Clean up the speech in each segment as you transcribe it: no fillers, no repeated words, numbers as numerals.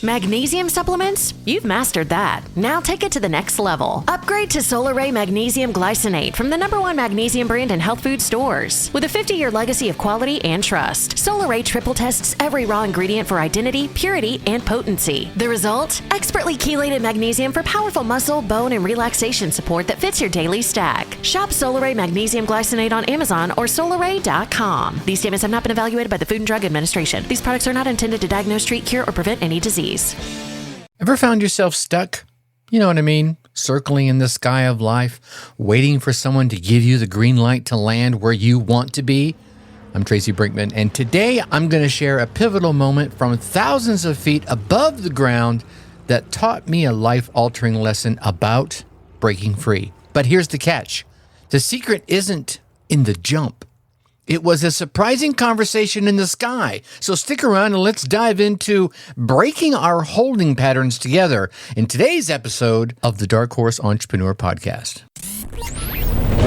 Magnesium supplements? You've mastered that. Now take it to the next level. Upgrade to Solar Ray Magnesium Glycinate from the #1 magnesium brand in health food stores. With a 50-year legacy of quality and trust, Solar Ray triple tests every raw ingredient for identity, purity, and potency. The result? Expertly chelated magnesium for powerful muscle, bone, and relaxation support that fits your daily stack. Shop Solar Ray Magnesium Glycinate on Amazon or solarray.com. These statements have not been evaluated by the Food and Drug Administration. These products are not intended to diagnose, treat, cure, or prevent any disease. Ever found yourself stuck? You know what I mean? Circling in the sky of life, waiting for someone to give you the green light to land where you want to be? I'm Tracy Brinkmann, and today I'm going to share a pivotal moment from thousands of feet above the ground that taught me a life-altering lesson about breaking free. But here's the catch. The secret isn't in the jump. It was a surprising conversation in the sky. So stick around and let's dive into breaking our holding patterns together in today's episode of the Dark Horse Entrepreneur Podcast.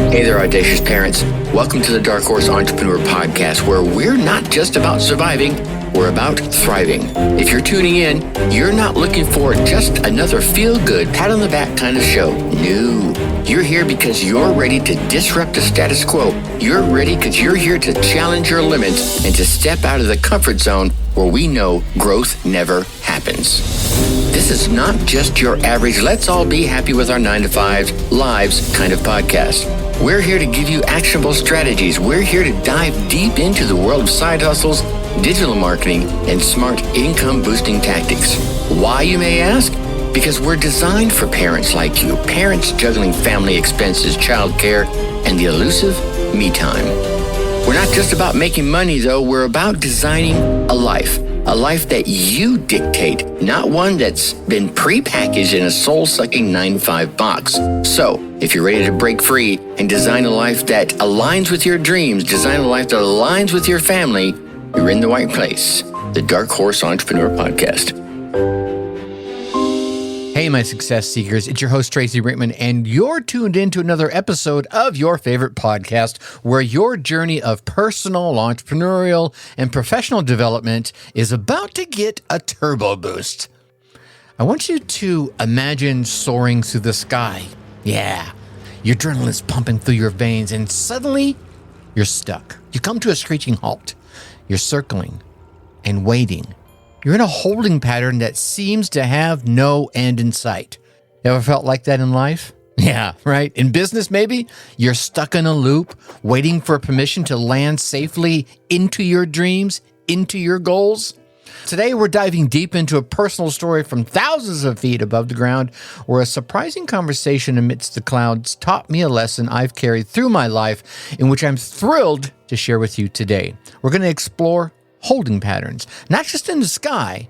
Hey there, audacious parents. Welcome to the Dark Horse Entrepreneur Podcast, where we're not just about surviving, we're about thriving. If you're tuning in, you're not looking for just another feel-good, pat-on-the-back kind of show. No. You're here because you're ready to disrupt the status quo. You're ready because you're here to challenge your limits and to step out of the comfort zone where we know growth never happens. This is not just your average, let's all be happy with our 9-to-5 lives kind of podcast. We're here to give you actionable strategies. We're here to dive deep into the world of side hustles, digital marketing, and smart income-boosting tactics. Why, you may ask? Because we're designed for parents like you, parents juggling family expenses, childcare, and the elusive me time. We're not just about making money, though. We're about designing a life that you dictate, not one that's been prepackaged in a soul-sucking 9-to-5 box. So, if you're ready to break free and design a life that aligns with your dreams, design a life that aligns with your family, you're in the right place. The Dark Horse Entrepreneur Podcast. Hey, my success seekers, it's your host, Tracy Brinkmann, and you're tuned in to another episode of your favorite podcast where your journey of personal, entrepreneurial, and professional development is about to get a turbo boost. I want you to imagine soaring through the sky. Yeah, your adrenaline's pumping through your veins, and suddenly you're stuck. You come to a screeching halt. You're circling and waiting. You're in a holding pattern that seems to have no end in sight. Ever felt like that in life? Yeah, right. In business, maybe you're stuck in a loop, waiting for permission to land safely into your dreams, into your goals. Today, we're diving deep into a personal story from thousands of feet above the ground, where a surprising conversation amidst the clouds taught me a lesson I've carried through my life, in which I'm thrilled to share with you today. We're going to explore holding patterns, not just in the sky,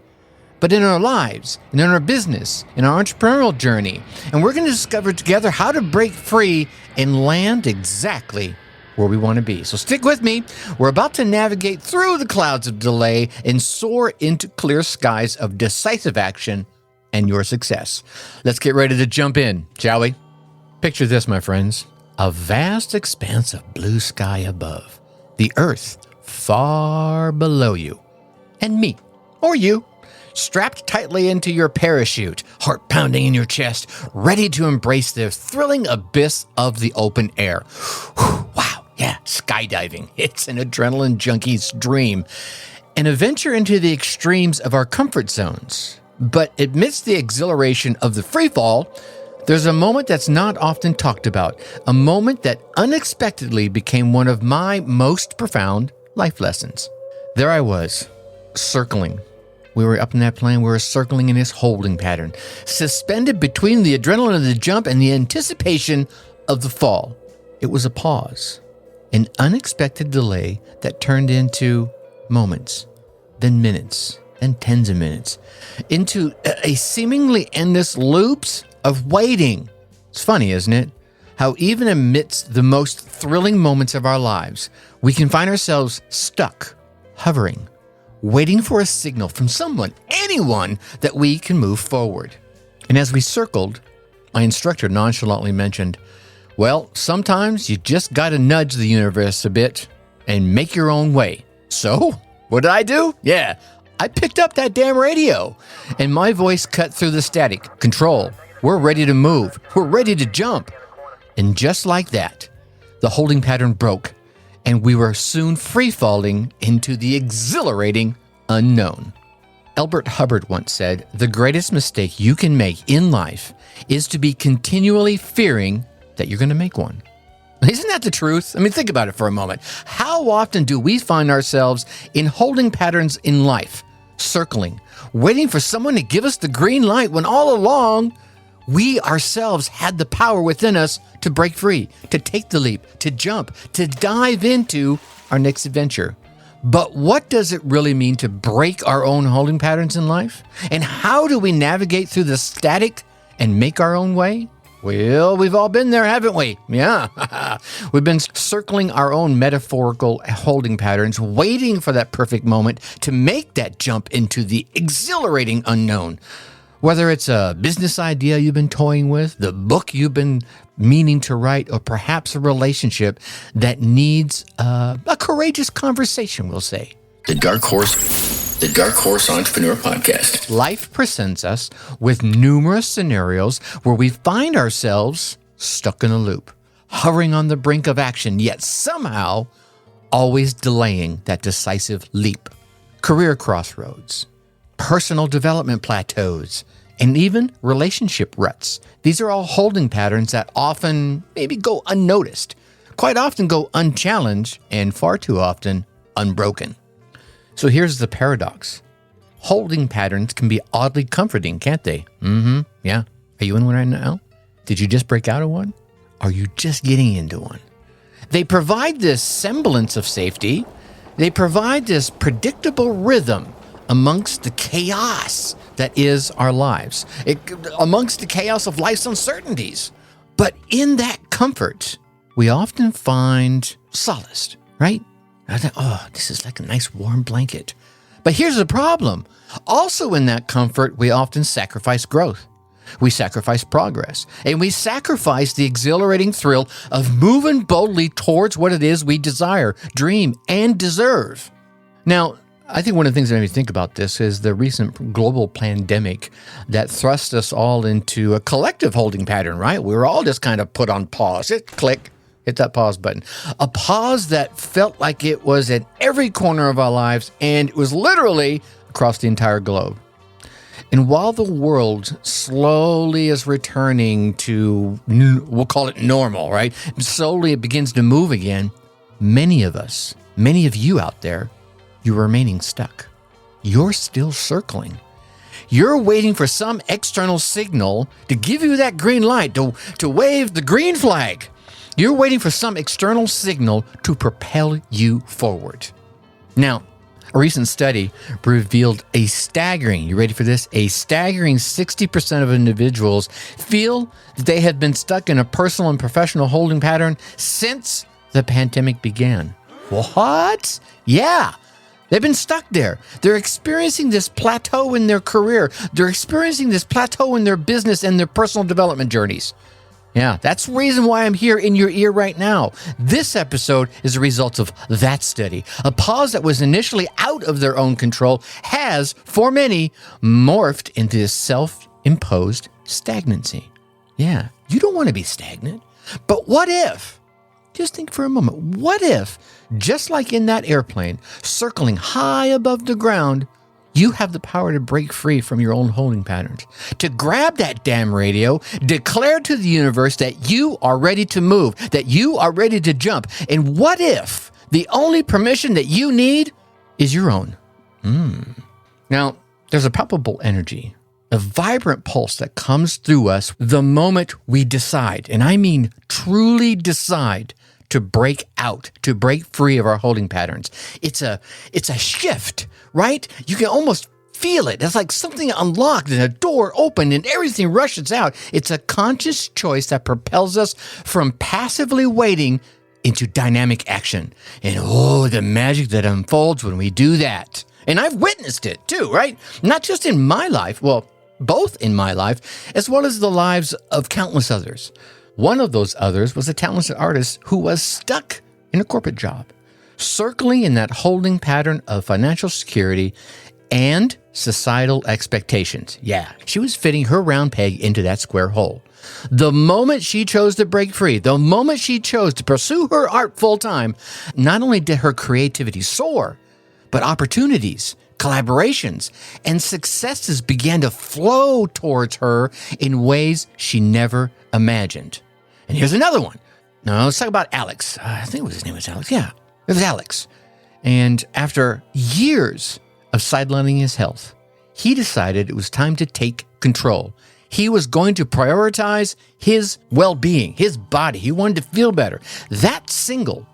but in our lives, and in our business, in our entrepreneurial journey. And we're going to discover together how to break free and land exactly where we want to be. So stick with me. We're about to navigate through the clouds of delay and soar into clear skies of decisive action and your success. Let's get ready to jump in, shall we? Picture this, my friends. A vast expanse of blue sky above. The earth far below you, and me, or you, strapped tightly into your parachute, heart pounding in your chest, ready to embrace the thrilling abyss of the open air. Whew, wow, yeah, skydiving. It's an adrenaline junkie's dream. An adventure into the extremes of our comfort zones. But amidst the exhilaration of the free fall, there's a moment that's not often talked about, a moment that unexpectedly became one of my most profound life lessons. There I was, circling. We were up in that plane, we were circling in this holding pattern, suspended between the adrenaline of the jump and the anticipation of the fall. It was a pause, an unexpected delay that turned into moments, then minutes, then tens of minutes, into a seemingly endless loops of waiting. It's funny, isn't it? How even amidst the most thrilling moments of our lives, we can find ourselves stuck, hovering, waiting for a signal from someone, anyone, that we can move forward. And as we circled, my instructor nonchalantly mentioned, well, sometimes you just got to nudge the universe a bit and make your own way. So, what did I do? Yeah, I picked up that damn radio, and my voice cut through the static. Control, we're ready to move. We're ready to jump. And just like that, the holding pattern broke, and we were soon free-falling into the exhilarating unknown. Elbert Hubbard once said, "The greatest mistake you can make in life is to be continually fearing that you're going to make one." Isn't that the truth? I mean, think about it for a moment. How often do we find ourselves in holding patterns in life, circling, waiting for someone to give us the green light when all along we ourselves had the power within us to break free, to take the leap, to jump, to dive into our next adventure? But what does it really mean to break our own holding patterns in life? And how do we navigate through the static and make our own way? Well, we've all been there, haven't we? Yeah. We've been circling our own metaphorical holding patterns, waiting for that perfect moment to make that jump into the exhilarating unknown. Whether it's a business idea you've been toying with, the book you've been meaning to write, or perhaps a relationship that needs a courageous conversation, we'll say. The Dark Horse Entrepreneur Podcast. Life presents us with numerous scenarios where we find ourselves stuck in a loop, hovering on the brink of action, yet somehow always delaying that decisive leap. Career crossroads, personal development plateaus, and even relationship ruts. These are all holding patterns that often maybe go unnoticed, quite often go unchallenged, and far too often unbroken. So here's the paradox. Holding patterns can be oddly comforting, can't they? Yeah. Are you in one right now? Did you just break out of one? Are you just getting into one? They provide this semblance of safety. They provide this predictable rhythm amongst the chaos that is our lives, amongst the chaos of life's uncertainties. But in that comfort, we often find solace, right? I think, this is like a nice warm blanket. But here's the problem. Also in that comfort, we often sacrifice growth. We sacrifice progress. And we sacrifice the exhilarating thrill of moving boldly towards what it is we desire, dream, and deserve. Now, I think one of the things that made me think about this is the recent global pandemic that thrust us all into a collective holding pattern, right? We were all just kind of put on pause. Hit that pause button. A pause that felt like it was at every corner of our lives, and it was literally across the entire globe. And while the world slowly is returning to, we'll call it normal, right? Slowly it begins to move again. Many of us, many of you out there, you're remaining stuck. You're still circling. You're waiting for some external signal to give you that green light, to wave the green flag. You're waiting for some external signal to propel you forward. Now, a recent study revealed a staggering, you ready for this? A staggering 60% of individuals feel that they have been stuck in a personal and professional holding pattern since the pandemic began. What? Yeah. They've been stuck there. They're experiencing this plateau in their career. They're experiencing this plateau in their business and their personal development journeys. Yeah, that's the reason why I'm here in your ear right now. This episode is a result of that study. A pause that was initially out of their own control has, for many, morphed into this self-imposed stagnancy. Yeah, you don't want to be stagnant. But what if, just think for a moment, what if, just like in that airplane, circling high above the ground, you have the power to break free from your own holding patterns, to grab that damn radio, declare to the universe that you are ready to move, that you are ready to jump. And what if the only permission that you need is your own? Now, there's a palpable energy, a vibrant pulse that comes through us the moment we decide, and I mean truly decide, to break out, to break free of our holding patterns. It's a shift, right? You can almost feel it. It's like something unlocked and a door opened and everything rushes out. It's a conscious choice that propels us from passively waiting into dynamic action. And the magic that unfolds when we do that. And I've witnessed it too, right? Not just in my life, both in my life, as well as the lives of countless others. One of those others was a talented artist who was stuck in a corporate job, circling in that holding pattern of financial security and societal expectations. Yeah, she was fitting her round peg into that square hole. The moment she chose to break free, the moment she chose to pursue her art full time, not only did her creativity soar, but opportunities, collaborations, and successes began to flow towards her in ways she never imagined. And here's another one. Now, let's talk about Alex. I think his name was Alex. Yeah, it was Alex. And after years of sidelining his health, he decided it was time to take control. He was going to prioritize his well-being, his body. He wanted to feel better. That single,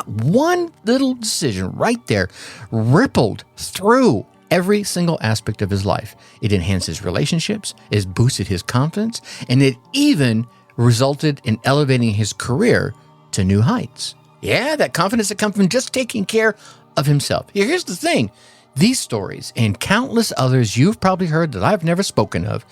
one little decision right there rippled through every single aspect of his life. It enhanced his relationships, it boosted his confidence, and it even resulted in elevating his career to new heights. Yeah, that confidence that comes from just taking care of himself. Here's the thing. These stories and countless others you've probably heard that I've never spoken of,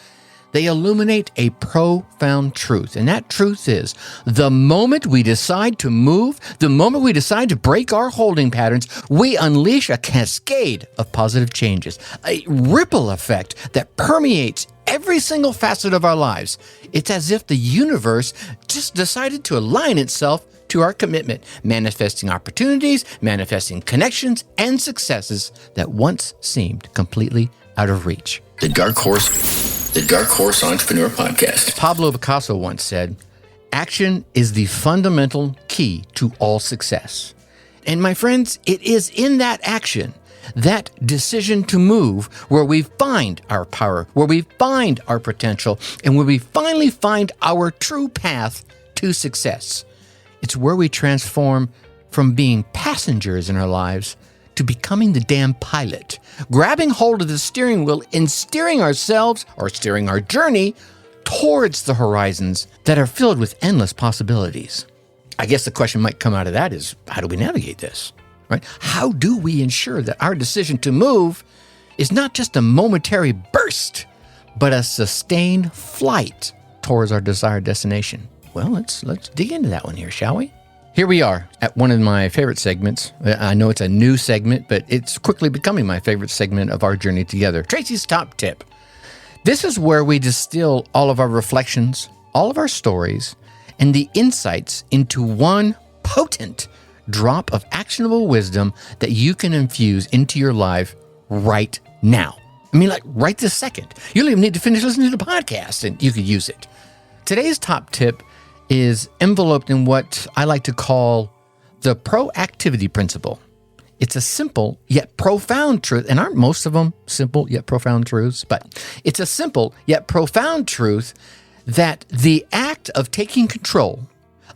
they illuminate a profound truth. And that truth is the moment we decide to move, the moment we decide to break our holding patterns, we unleash a cascade of positive changes, a ripple effect that permeates every single facet of our lives. It's as if the universe just decided to align itself to our commitment, manifesting opportunities, manifesting connections, and successes that once seemed completely out of reach. The Dark Horse Entrepreneur Podcast. Pablo Picasso once said, "Action is the fundamental key to all success." And my friends, it is in that action, that decision to move, where we find our power, where we find our potential, and where we finally find our true path to success. It's where we transform from being passengers in our lives to becoming the damn pilot, grabbing hold of the steering wheel and steering ourselves, or steering our journey, towards the horizons that are filled with endless possibilities. I guess the question might come out of that is, how do we navigate this, right? How do we ensure that our decision to move is not just a momentary burst, but a sustained flight towards our desired destination? Well, let's dig into that one here, shall we? Here we are at one of my favorite segments. I know it's a new segment, but it's quickly becoming my favorite segment of our journey together. Tracy's Top Tip. This is where we distill all of our reflections, all of our stories, and the insights into one potent drop of actionable wisdom that you can infuse into your life right now. I mean, like right this second. You don't even need to finish listening to the podcast and you could use it. Today's top tip is enveloped in what I like to call the proactivity principle. It's a simple yet profound truth, and aren't most of them simple yet profound truths? But it's a simple yet profound truth that the act of taking control,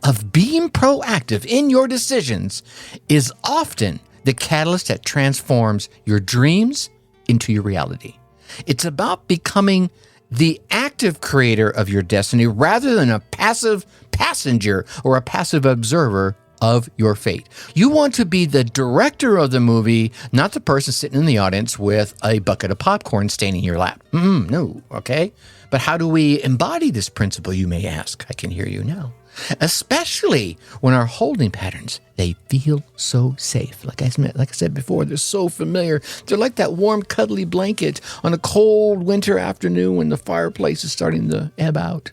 of being proactive in your decisions, is often the catalyst that transforms your dreams into your reality. It's about becoming the active creator of your destiny rather than a passive passenger or a passive observer of your fate. You want to be the director of the movie, not the person sitting in the audience with a bucket of popcorn staining your lap. No, okay? But how do we embody this principle, you may ask? I can hear you now. Especially when our holding patterns, they feel so safe. Like I said before, they're so familiar. They're like that warm, cuddly blanket on a cold winter afternoon when the fireplace is starting to ebb out.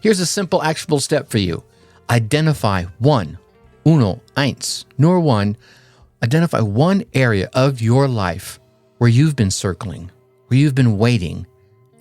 Here's a simple, actionable step for you. Identify one area of your life where you've been circling, where you've been waiting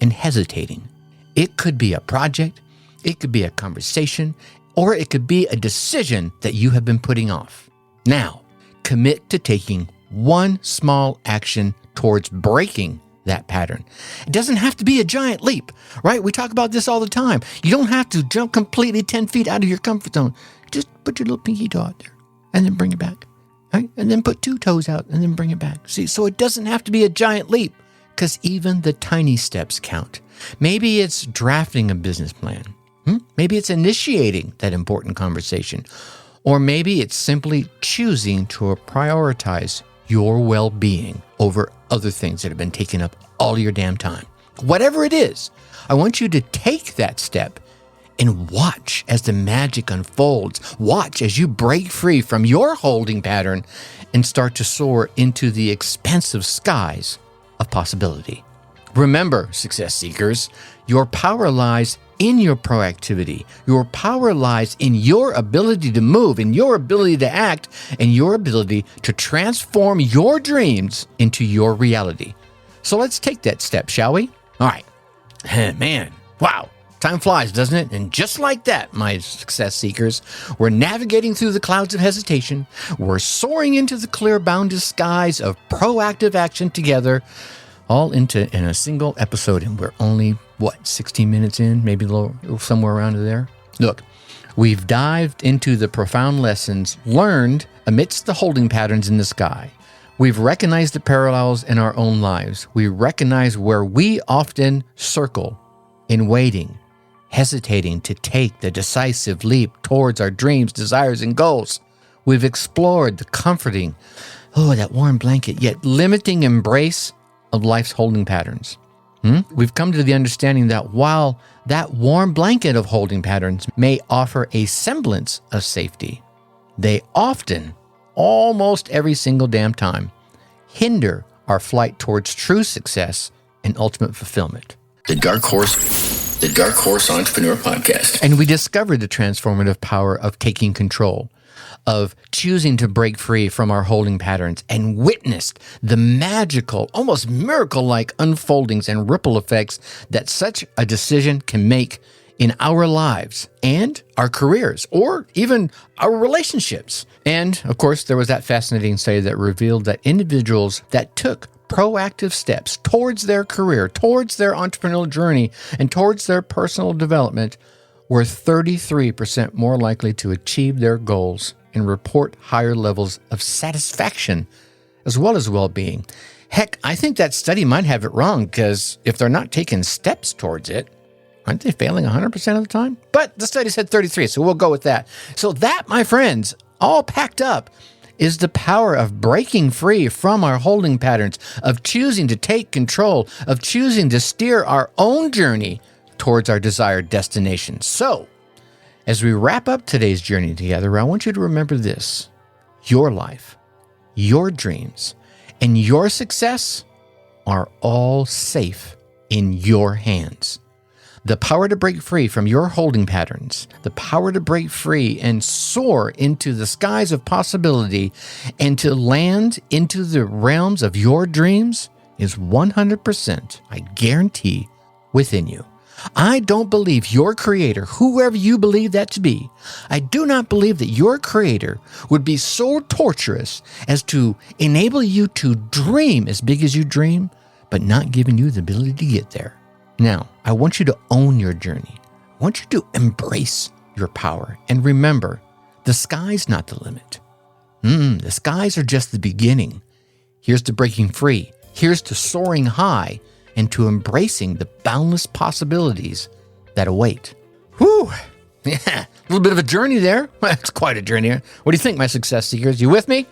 and hesitating. It could be a project, it could be a conversation, or it could be a decision that you have been putting off. Now, commit to taking one small action towards breaking that pattern. It doesn't have to be a giant leap, right? We talk about this all the time. You don't have to jump completely 10 feet out of your comfort zone. Just put your little pinky toe out there and then bring it back, right? And then put 2 toes out and then bring it back. See, so it doesn't have to be a giant leap, because even the tiny steps count. Maybe it's drafting a business plan. Maybe it's initiating that important conversation. Or maybe it's simply choosing to prioritize your well-being over other things that have been taking up all your damn time. Whatever it is, I want you to take that step and watch as the magic unfolds. Watch as you break free from your holding pattern and start to soar into the expansive skies of possibility. Remember, success seekers, your power lies in your proactivity. Your power lies in your ability to move, in your ability to act, and your ability to transform your dreams into your reality. So let's take that step, shall we? All right. Man, wow. Time flies, doesn't it? And just like that, my success seekers, we're navigating through the clouds of hesitation. We're soaring into the clear, boundless skies of proactive action together, all in a single episode. And we're only, 16 minutes in, maybe a little, somewhere around there. Look, we've dived into the profound lessons learned amidst the holding patterns in the sky. We've recognized the parallels in our own lives. We recognize where we often circle in waiting, hesitating to take the decisive leap towards our dreams, desires, and goals. We've explored the comforting, that warm blanket, yet limiting embrace of life's holding patterns. We've come to the understanding that while that warm blanket of holding patterns may offer a semblance of safety, they often, almost every single damn time, hinder our flight towards true success and ultimate fulfillment. The Dark Horse Entrepreneur Podcast. And we discovered the transformative power of taking control, of choosing to break free from our holding patterns, and witnessed the magical, almost miracle-like unfoldings and ripple effects that such a decision can make in our lives and our careers, or even our relationships. And of course, there was that fascinating study that revealed that individuals that took proactive steps towards their career, towards their entrepreneurial journey, and towards their personal development were 33% more likely to achieve their goals and report higher levels of satisfaction as well as well-being. Heck, I think that study might have it wrong, because if they're not taking steps towards it, aren't they failing 100% of the time? But the study said 33, so we'll go with that. So that, my friends, all packed up, is the power of breaking free from our holding patterns, of choosing to take control, of choosing to steer our own journey towards our desired destination. So, as we wrap up today's journey together, I want you to remember this: your life, your dreams, and your success are all safe in your hands. The power to break free from your holding patterns, the power to break free and soar into the skies of possibility and to land into the realms of your dreams is 100%, I guarantee, within you. I don't believe your creator, whoever you believe that to be, I do not believe that your creator would be so torturous as to enable you to dream as big as you dream, but not giving you the ability to get there. Now, I want you to own your journey. I want you to embrace your power. And remember, the sky's not the limit. The skies are just the beginning. Here's to breaking free. Here's to soaring high and to embracing the boundless possibilities that await. Whew. Yeah, a little bit of a journey there. It's quite a journey. What do you think, my success seekers? You with me?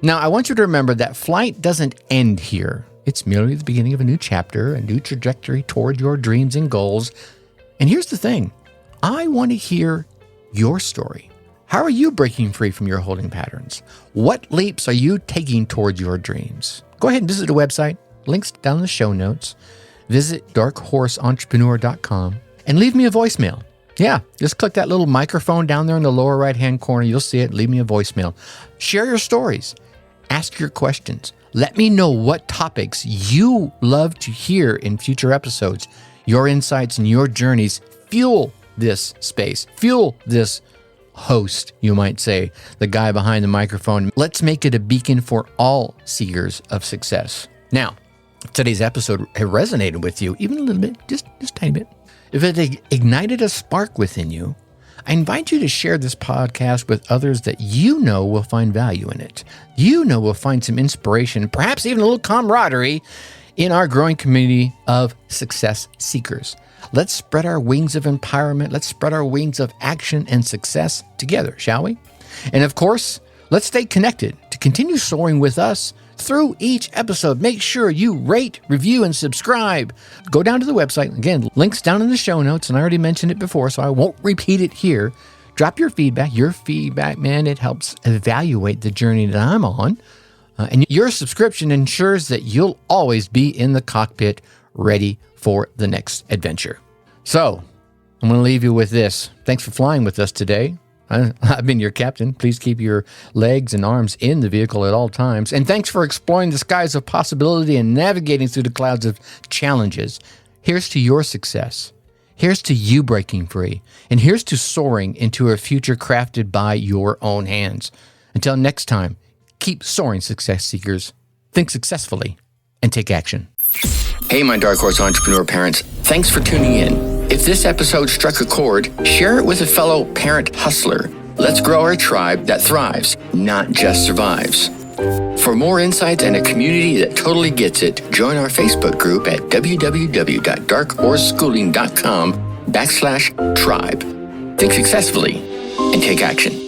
Now, I want you to remember that flight doesn't end here. It's merely the beginning of a new chapter, a new trajectory toward your dreams and goals. And here's the thing. I want to hear your story. How are you breaking free from your holding patterns? What leaps are you taking towards your dreams? Go ahead and visit the website. Links down in the show notes. Visit darkhorseentrepreneur.com and leave me a voicemail. Yeah, just click that little microphone down there in the lower right-hand corner. You'll see it. Leave me a voicemail. Share your stories. Ask your questions. Let me know what topics you love to hear in future episodes. Your insights and your journeys fuel this space, fuel this host, you might say, the guy behind the microphone. Let's make it a beacon for all seekers of success. Now, if today's episode resonated with you, even a little bit, just a tiny bit, if it ignited a spark within you, I invite you to share this podcast with others that you know will find value in it. You know will find some inspiration, perhaps even a little camaraderie in our growing community of success seekers. Let's spread our wings of empowerment. Let's spread our wings of action and success together, shall we? And of course, let's stay connected to continue soaring with us through each episode. Make sure you rate, review, and subscribe. Go down to the website. Again, links down in the show notes, and I already mentioned it before, so I won't repeat it here. Drop your feedback. Your feedback, man, it helps evaluate the journey that I'm on. And your subscription ensures that you'll always be in the cockpit ready for the next adventure. So, I'm going to leave you with this. Thanks for flying with us today. I've been your captain. Please keep your legs and arms in the vehicle at all times. And thanks for exploring the skies of possibility and navigating through the clouds of challenges. Here's to your success. Here's to you breaking free. And here's to soaring into a future crafted by your own hands. Until next time, keep soaring, success seekers. Think successfully and take action. Hey, my Dark Horse entrepreneur parents, thanks for tuning in. If this episode struck a chord, share it with a fellow parent hustler. Let's grow our tribe that thrives, not just survives. For more insights and a community that totally gets it, join our Facebook group at www.darkhorseschooling.com/tribe. Think successfully and take action.